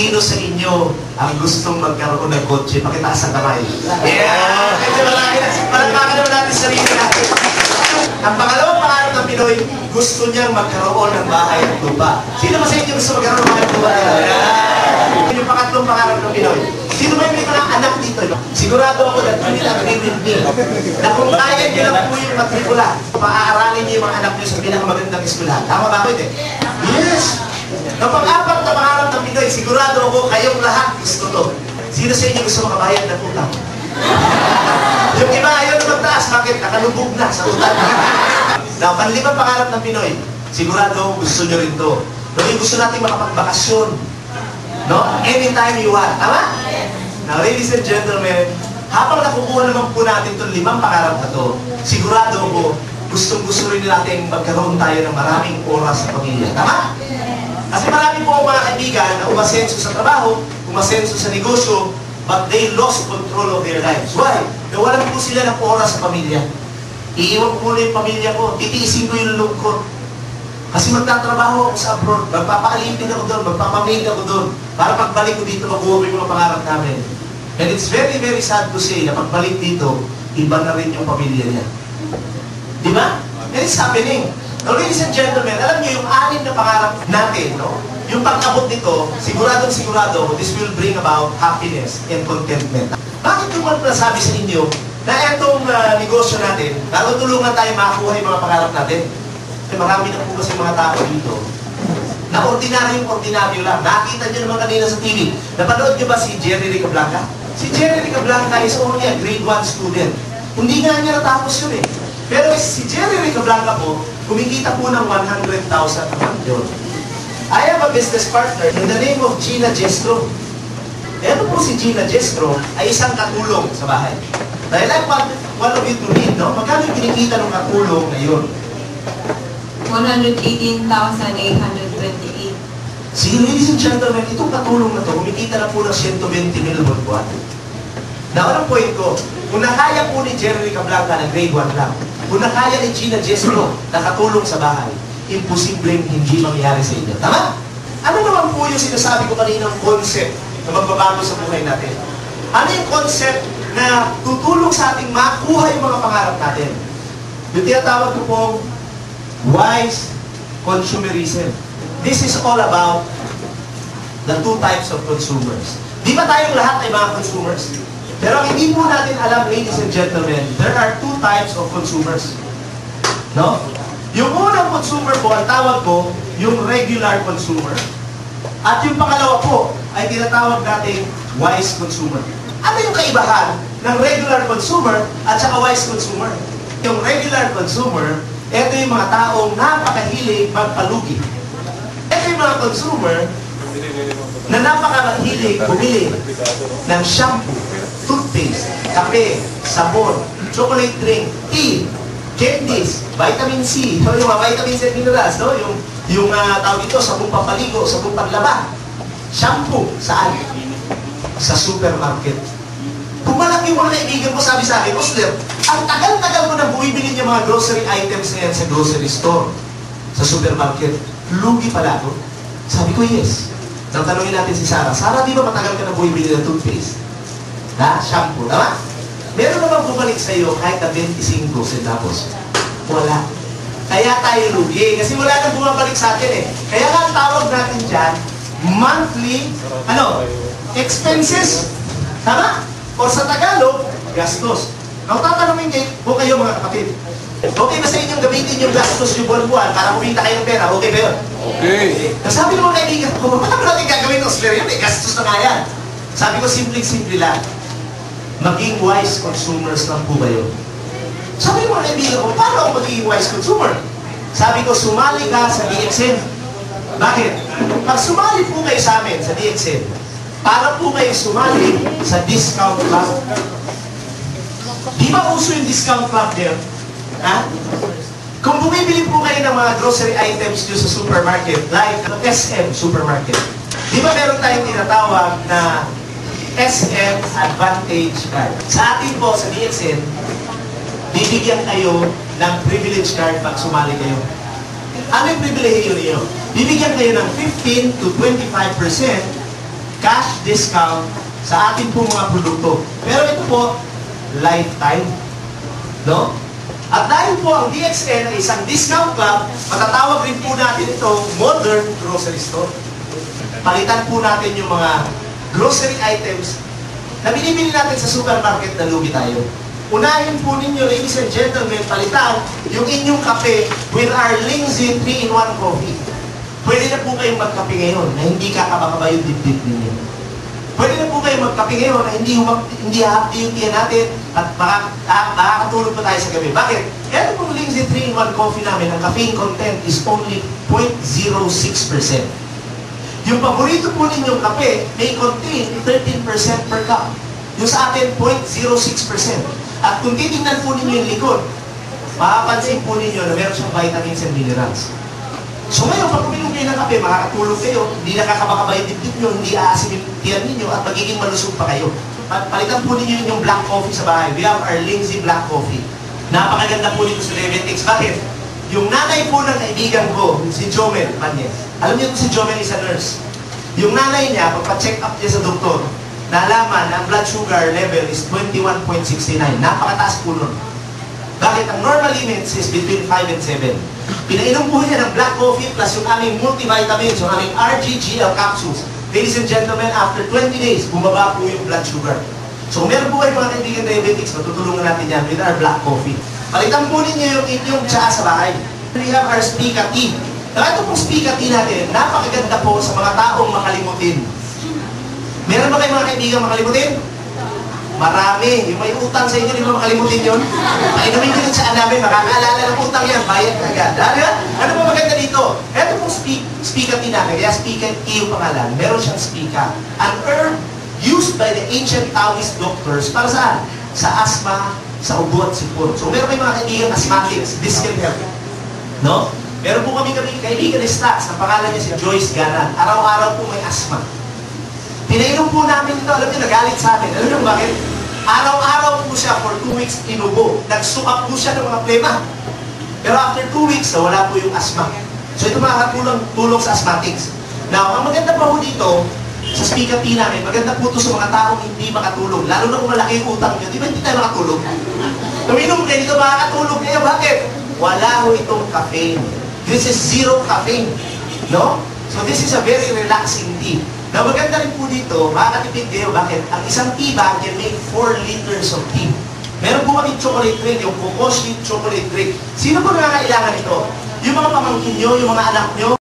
Sino sa inyo ang gustong magkaroon ng kotse? Pakitaas ang kamay. Yeah! Kasi marami na. Palagpakan naman natin sarili natin. Ang pangalawang pangarap ng Pinoy, gusto niyang magkaroon ng bahay at lupa. Sino ba sa inyo gusto magkaroon ng bahay at lupa? Yeah! Yung pangatlong pangarap ng Pinoy. Sino ba yung may mga anak dito? Sigurado ako that you will agree with me na kung kaya niyo lang po yung matrikula, paaaralin niyo yung mga anak niyo sa pinakamagandang eskwelahan. Tama ba ako ito? Yes! Ang pang-apat na pangarap ng Pinoy, sigurado ako kayong lahat gusto to. Sino sa inyo gusto makabayad ng utang? Yung iba ayaw na magtaas, bakit? Nakalubog na sa utang. Now, panlimang pangarap ng Pinoy, sigurado gusto nyo rin to. Yung gusto natin makapagbakasyon. No? Anytime you want. Tama? Now, ladies and gentlemen, habang nakukuha naman po natin itong 5 pangarap na to, sigurado ako, gustong-gusto rin natin magkaroon tayo ng maraming oras sa pamilya. Tama? Kasi marami po ang mga kaibigan na umasenso sa trabaho, umasenso sa negosyo, but they lost control of their lives. Why? Nawalan po sila ng oras sa pamilya. Iiwan ko na yung pamilya ko, titiisin ko yung lungkot. Kasi magtatrabaho ako sa abroad, magpapaalipin ako doon, magpapamaid ako doon, para pagbalik ko dito, makuha ko yung mga pangarap namin. And it's very, very sad to say na pagbalik dito, iba na rin yung pamilya niya. Di ba? And it's happening. Now, ladies and gentlemen, alam niyo yung 6 na pangarap natin, no? Yung pag-abot nito, sigurado, this will bring about happiness and contentment. Bakit yung nasabi sa inyo na itong negosyo natin, natutulungan tayo makakuha yung mga pangarap natin? Kasi marami na po kasi mga tao dito na ordinaryo lang. Nakita niyo naman kanina sa TV. Napanood niyo ba si Jerry Ricablanca? Si Jerry Ricablanca is only a grade 1 student. Hindi nga niya natapos yun eh. Pero si Jerry Ricablanca po, kumikita po ng 100,000 a month yun. I have a business partner in the name of Gina Jestro. Ito po si Gina Jestro ay isang katulong sa bahay. Dahil I want one of you to read, no? Magkano yung kinikita ng katulong na yun? 118,828. Sige, ladies and gentlemen, itong katulong na to, kumikita na po ng 120,000 buwan. Na unang point ko, kung nakaya po ni Jerry Ricablanca na grade 1 lang, kung nakaya ni Gina Jestro na katulong sa bahay, imposibleng hindi mangyari sa inyo. Tama? Ano naman po yung sinasabi ko kanina ng concept na magbabago sa buhay natin? Ano yung concept na tutulong sa ating makuha yung mga pangarap natin? Yung tinatawag ko pong wise consumerism. This is all about the 2 types of consumers. Di ba tayong lahat ay mga consumers? Pero ang hindi po natin alam, ladies and gentlemen, there are 2 types of consumers. No? Yung unang consumer po, ang tawag ko, yung regular consumer. At yung pangalawa po, ay tinatawag natin wise consumer. Ano yung kaibahan ng regular consumer at saka wise consumer? Yung regular consumer, ito yung mga taong napakahilig magpalugi. Ito yung mga consumer na napakahilig bumili ng shampoo, toothpaste, kape, sabon, chocolate drink, tea, candies, vitamin C, so yung mga vitamins and minerals, no? Yung tawag ito, sabong pampaligo, sabong panlaba, shampoo, saan? Sa supermarket. Kung malaki yung mga kaibigan ko, sabi sa akin, Osler, ang tagal-tagal mo nang bumibili niya mga grocery items na yan sa grocery store, sa supermarket. Lugi pala ako. Sabi ko, yes. Nang tanongin natin si Sarah, Sarah, di ba matagal ka na bumibili ng toothpaste? Na? Shampoo, tama? Meron naman bumalik sa iyo kahit na 25 centavos. Wala. Kaya tayo lugi. Kasi wala nang bumabalik sa atin eh. Kaya nga ang tawag natin dyan, monthly, expenses. Tama? O sa Tagalog, gastos. Now, tatanungin po kayo mga kapatid. Okay ba sa inyong gamitin yung gastos yung buwan-buwan para kumita kayo ng pera? Okay ba yun? Okay. Sabi ng mga kaibigan ko, paano natin gagawin ng Osler yun? Gastos na nga yan. Sabi ko, simple-simple lang. Maging wise consumers lang po kayo. Sabi ng mga kaibigan ko, paano ako magiging wise consumer? Sabi ko, sumali ka sa DXN. Bakit? Pag sumali po kayo sa amin sa DXN, para po kayo sumali sa discount club. Di ba uso yung discount club niyo? Ha? Kung bumibili po kayo ng mga grocery items nyo sa supermarket, like SM supermarket, di ba meron tayong tinatawag na SM Advantage Card? Sa atin po, sa DXN, bibigyan kayo ng privilege card pag sumali kayo. Ano yung privilege niyo? Bibigyan kayo ng 15 to 25% cash discount sa ating po mga produkto. Pero ito po, lifetime. No? At dahil po ang DXN ay isang discount club, matatawag rin po natin ito modern grocery store. Palitan po natin yung mga grocery items na binibili natin sa supermarket na lugi tayo. Unahin po ninyo, ladies and gentlemen, palitan yung inyong kape with our Lingzi 3-in-1 coffee. Pwede na po kayong magkape ngayon na hindi kakabakaba yung dibdib ninyo. Pwede na po kayong magkape ngayon na hindi hahapdi yung tiyan natin at makakatulog pa tayo sa gabi. Bakit? Kaya pong Lingzi 3-in-1 coffee namin, ang caffeine content is only 0.06%. Yung paborito po ninyong kape may contain 13% per cup. Yung sa atin, 0.06%. At kung titingnan po ninyo yung likod, mapapansin po ninyo na meron siyang vitamins and minerals. So ngayon, pag uminom kayo ng kape, makakatulog kayo, hindi nakakabakaba yung dibdib nyo, hindi aasim yung tiyan ninyo, at magiging malusog pa kayo. Palitan po ninyo yung black coffee sa bahay. We have our Lingzi Black Coffee. Napakaganda po nito sa diabetics. Bakit? Yung nanay po ng kaibigan ko, si Jomel Panyes. Alam niyo si Jomel is a nurse. Yung nanay niya, pagpa-check up niya sa doktor, nalaman na ang blood sugar level is 21.69. Napakataas po nun. Bakit? Ang normal limits is between 5 and 7. Pinainom po niya ng black coffee plus yung aming multivitamins, yung aming RGGL capsules. Ladies and gentlemen, after 20 days, bumaba po yung blood sugar. So, meron po kayo mga kaibigan diabetics, matutulungan natin yan with our black coffee. Palitan po ninyo yung inyong tsaa sa bahay. We have our Spica tea. Ito pong Spica tea natin, napakaganda po sa mga taong makalimutin. Meron ba kayo mga kaibigan makalimutin? Marami. Yung may utang sa inyo, di ba makalimutin yun? Painumin nyo yung tsaan namin, makakaalala ng utang yan, bayad ka agad. Ano ba maganda dito? Ito pong Spica tea namin, kaya Spica tea yung pangalan. Meron siyang Spica. An herb used by the ancient Taoist doctors para saan? Sa asthma, sa ubo at sipon. So meron kayo mga kaibigan asthmatics, this can help. No? Meron po kami kaibigan ni Stax, ang pangalan niya si Joyce Ganan. Araw-araw po may asthma. Pinainom po namin ito, alam niyo, nagalit sa akin. Alam niyo bakit? Araw-araw po siya for 2 weeks inubo. Nagsuka po siya ng mga plema. Pero after 2 weeks, wala po yung asthma. So ito makakatulong sa asthmatics. Now, ang maganda pa po dito, sa Spica tea namin, maganda po ito sa mga taong hindi makatulog. Lalo na kung malaki yung utang nyo. Di ba hindi tayo makatulog? Tuminom kayo dito, makakatulog kayo. Bakit? Wala ho itong caffeine. This is zero caffeine. No? So this is a very relaxing tea. Na maganda rin po dito, makakatipid kayo. Bakit? Ang isang tea bag can make 4 liters of tea. Meron po kami chocolate drink, yung Coco Sheet chocolate drink. Sino po nangangailangan ito? Yung mga pamangkin nyo, yung mga anak nyo,